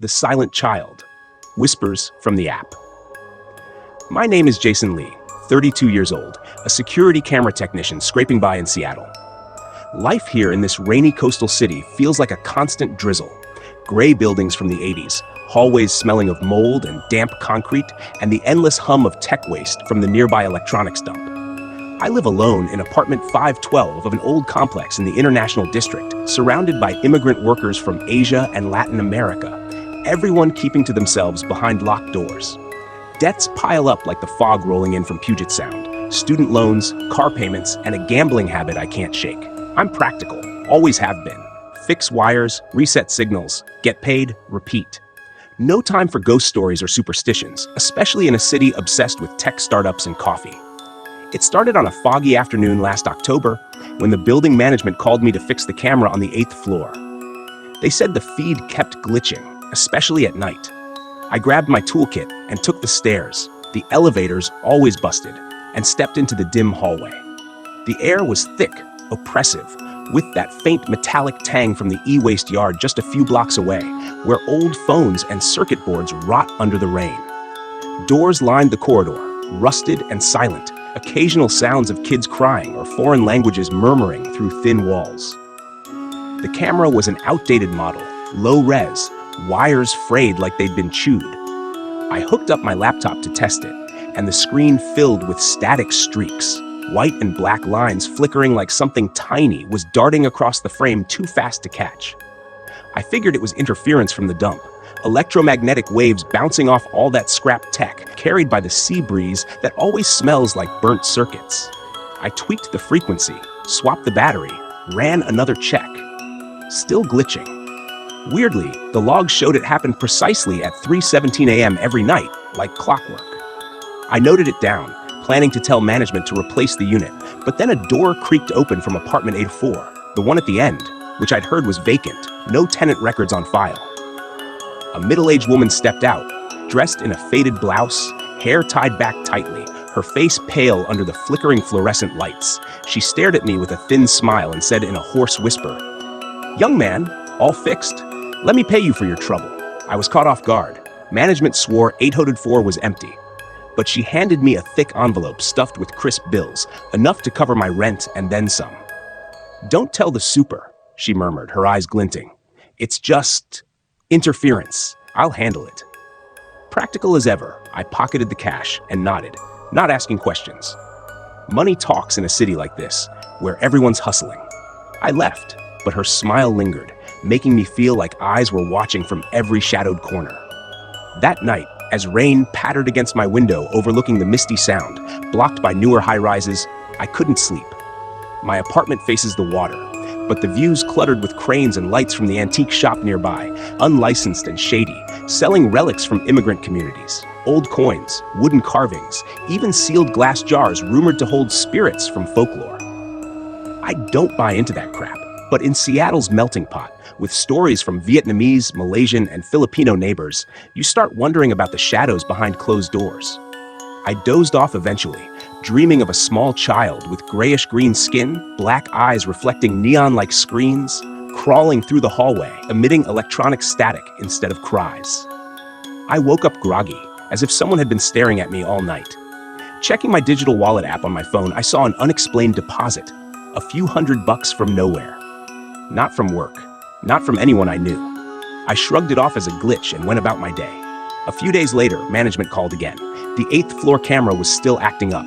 The Silent Child, Whispers from the App. My name is Jason Lee, 32 years old, a security camera technician scraping by in Seattle. Life here in this rainy coastal city feels like a constant drizzle. Gray buildings from the 80s, hallways smelling of mold and damp concrete, and the endless hum of tech waste from the nearby electronics dump. I live alone in apartment 512 of an old complex in the International District, surrounded by immigrant workers from Asia and Latin America, everyone keeping to themselves behind locked doors. Debts pile up like the fog rolling in from Puget Sound. Student loans, car payments, and a gambling habit I can't shake. I'm practical, always have been. Fix wires, reset signals, get paid, repeat. No time for ghost stories or superstitions, especially in a city obsessed with tech startups and coffee. It started on a foggy afternoon last October when the building management called me to fix the camera on the 8th floor. They said the feed kept glitching, especially at night. I grabbed my toolkit and took the stairs, the elevators always busted, and stepped into the dim hallway. The air was thick, oppressive, with that faint metallic tang from the e-waste yard just a few blocks away, where old phones and circuit boards rot under the rain. Doors lined the corridor, rusted and silent, occasional sounds of kids crying or foreign languages murmuring through thin walls. The camera was an outdated model, low-res, wires frayed like they'd been chewed. I hooked up my laptop to test it, and the screen filled with static streaks. White and black lines flickering like something tiny was darting across the frame too fast to catch. I figured it was interference from the dump, electromagnetic waves bouncing off all that scrap tech, carried by the sea breeze that always smells like burnt circuits. I tweaked the frequency, swapped the battery, ran another check. Still glitching. Weirdly, the logs showed it happened precisely at 3:17 a.m. every night, like clockwork. I noted it down, planning to tell management to replace the unit, but then a door creaked open from apartment 84, the one at the end, which I'd heard was vacant, no tenant records on file. A middle-aged woman stepped out, dressed in a faded blouse, hair tied back tightly, her face pale under the flickering fluorescent lights. She stared at me with a thin smile and said in a hoarse whisper, "Young man, all fixed? Let me pay you for your trouble." I was caught off guard. Management swore 804 was empty. But she handed me a thick envelope stuffed with crisp bills, enough to cover my rent and then some. "Don't tell the super," she murmured, her eyes glinting. "It's just interference. I'll handle it." Practical as ever, I pocketed the cash and nodded, not asking questions. Money talks in a city like this, where everyone's hustling. I left, but her smile lingered, making me feel like eyes were watching from every shadowed corner. That night, as rain pattered against my window overlooking the misty sound, blocked by newer high-rises, I couldn't sleep. My apartment faces the water, but the view's cluttered with cranes and lights from the antique shop nearby, unlicensed and shady, selling relics from immigrant communities, old coins, wooden carvings, even sealed glass jars rumored to hold spirits from folklore. I don't buy into that crap, but in Seattle's melting pot, with stories from Vietnamese, Malaysian, and Filipino neighbors, you start wondering about the shadows behind closed doors. I dozed off eventually, dreaming of a small child with grayish-green skin, black eyes reflecting neon-like screens, crawling through the hallway, emitting electronic static instead of cries. I woke up groggy, as if someone had been staring at me all night. Checking my digital wallet app on my phone, I saw an unexplained deposit, a few $100 from nowhere. Not from work. Not from anyone I knew. I shrugged it off as a glitch and went about my day. A few days later, management called again. The 8th floor camera was still acting up.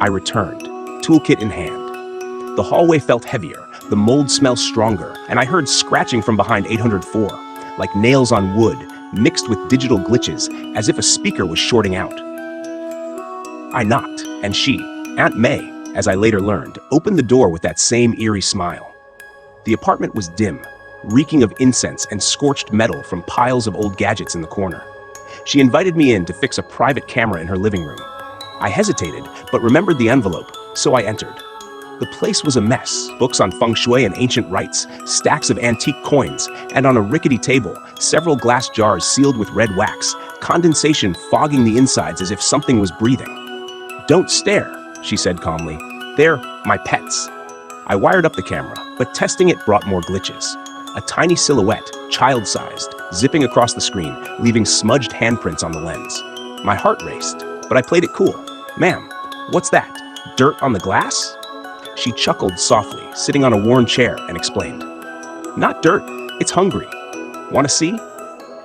I returned, toolkit in hand. The hallway felt heavier, the mold smell stronger, and I heard scratching from behind 804, like nails on wood, mixed with digital glitches, as if a speaker was shorting out. I knocked, and she, Aunt May, as I later learned, opened the door with that same eerie smile. The apartment was dim, reeking of incense and scorched metal from piles of old gadgets in the corner. She invited me in to fix a private camera in her living room. I hesitated, but remembered the envelope, so I entered. The place was a mess, books on feng shui and ancient rites, stacks of antique coins, and on a rickety table, several glass jars sealed with red wax, condensation fogging the insides as if something was breathing. "Don't stare," she said calmly. "They're my pets." I wired up the camera, but testing it brought more glitches. A tiny silhouette, child-sized, zipping across the screen, leaving smudged handprints on the lens. My heart raced, but I played it cool. "Ma'am, what's that? Dirt on the glass?" She chuckled softly, sitting on a worn chair, and explained, "Not dirt, it's hungry. Want to see?"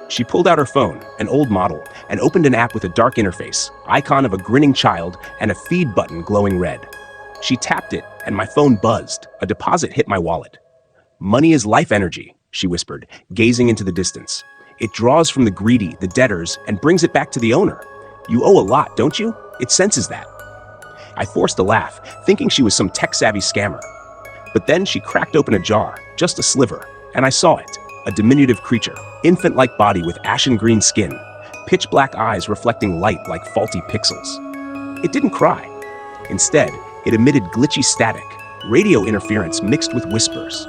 She pulled out her phone, an old model, and opened an app with a dark interface, icon of a grinning child, and a feed button glowing red. She tapped it, and my phone buzzed. A deposit hit my wallet. "Money is life energy," she whispered, gazing into the distance. "It draws from the greedy, the debtors, and brings it back to the owner. You owe a lot, don't you? It senses that." I forced a laugh, thinking she was some tech-savvy scammer. But then she cracked open a jar, just a sliver, and I saw it. A diminutive creature, infant-like body with ashen green skin, pitch-black eyes reflecting light like faulty pixels. It didn't cry. Instead, it emitted glitchy static, radio interference mixed with whispers.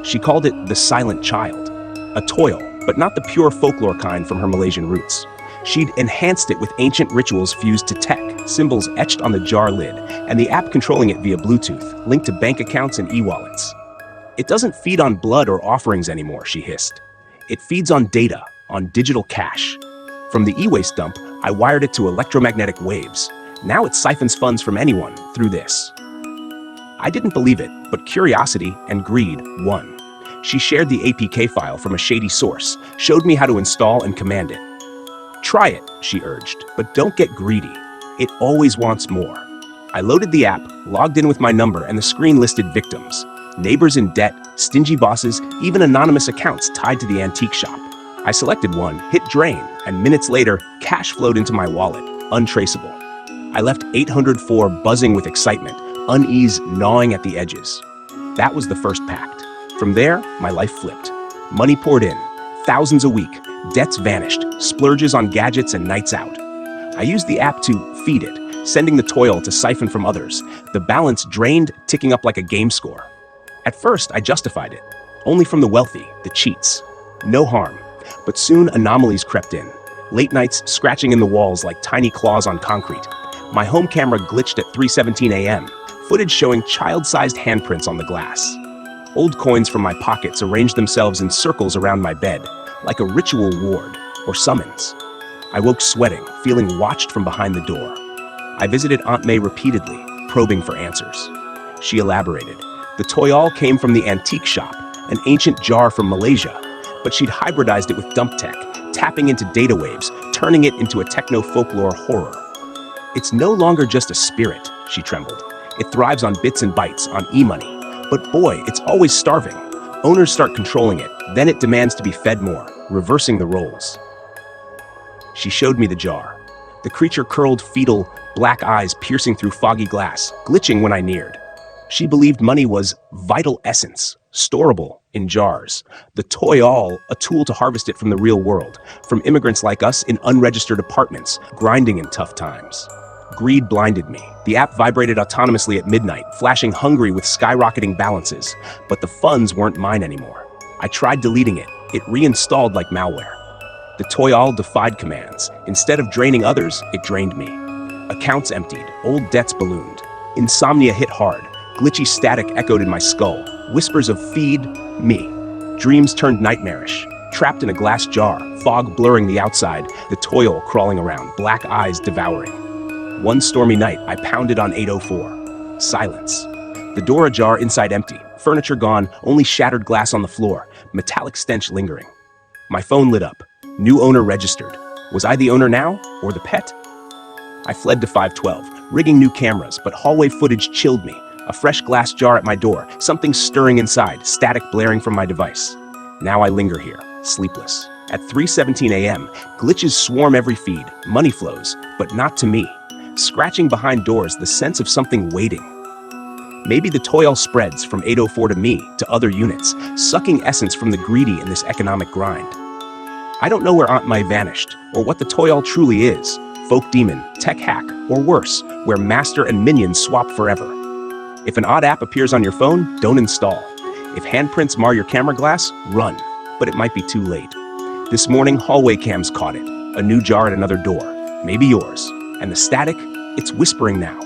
She called it the silent child, a toil, but not the pure folklore kind from her Malaysian roots. She'd enhanced it with ancient rituals fused to tech, symbols etched on the jar lid, and the app controlling it via Bluetooth, linked to bank accounts and e-wallets. "It doesn't feed on blood or offerings anymore," she hissed. "It feeds on data, on digital cash. From the e-waste dump, I wired it to electromagnetic waves. Now it siphons funds from anyone through this." I didn't believe it, but curiosity and greed won. She shared the APK file from a shady source, showed me how to install and command it. "Try it," she urged, "but don't get greedy. It always wants more." I loaded the app, logged in with my number, and the screen listed victims. Neighbors in debt, stingy bosses, even anonymous accounts tied to the antique shop. I selected one, hit drain, and minutes later, cash flowed into my wallet, untraceable. I left 804 buzzing with excitement, unease gnawing at the edges. That was the first pact. From there, my life flipped. Money poured in, thousands a week, debts vanished, splurges on gadgets and nights out. I used the app to feed it, sending the toil to siphon from others. The balance drained, ticking up like a game score. At first, I justified it. Only from the wealthy, the cheats. No harm. But soon anomalies crept in. Late nights scratching in the walls like tiny claws on concrete. My home camera glitched at 3:17 a.m., footage showing child-sized handprints on the glass. Old coins from my pockets arranged themselves in circles around my bed, like a ritual ward or summons. I woke sweating, feeling watched from behind the door. I visited Aunt May repeatedly, probing for answers. She elaborated. The toyol came from the antique shop, an ancient jar from Malaysia, but she'd hybridized it with dump tech, tapping into data waves, turning it into a techno-folklore horror. "It's no longer just a spirit," she trembled. "It thrives on bits and bytes, on e-money. But boy, it's always starving. Owners start controlling it, then it demands to be fed more, reversing the roles." She showed me the jar. The creature curled fetal, black eyes piercing through foggy glass, glitching when I neared. She believed money was vital essence, storable in jars. The toyol, a tool to harvest it from the real world, from immigrants like us in unregistered apartments, grinding in tough times. Greed blinded me. The app vibrated autonomously at midnight, flashing hungry with skyrocketing balances. But the funds weren't mine anymore. I tried deleting it. It reinstalled like malware. The toyol defied commands. Instead of draining others, it drained me. Accounts emptied, old debts ballooned. Insomnia hit hard. Glitchy static echoed in my skull. Whispers of "feed me." Dreams turned nightmarish. Trapped in a glass jar, fog blurring the outside, the toil crawling around, black eyes devouring. One stormy night, I pounded on 804. Silence. The door ajar, inside empty. Furniture gone, only shattered glass on the floor. Metallic stench lingering. My phone lit up. New owner registered. Was I the owner now, or the pet? I fled to 512, rigging new cameras, but hallway footage chilled me. A fresh glass jar at my door, something stirring inside, static blaring from my device. Now I linger here, sleepless. At 3:17 a.m., glitches swarm every feed, money flows, but not to me. Scratching behind doors, the sense of something waiting. Maybe the toil spreads from 804 to me, to other units, sucking essence from the greedy in this economic grind. I don't know where Aunt Mai vanished, or what the toil truly is. Folk demon, tech hack, or worse, where master and minion swap forever. If an odd app appears on your phone, don't install. If handprints mar your camera glass, run. But it might be too late. This morning, hallway cams caught it. A new jar at another door. Maybe yours. And the static, it's whispering now.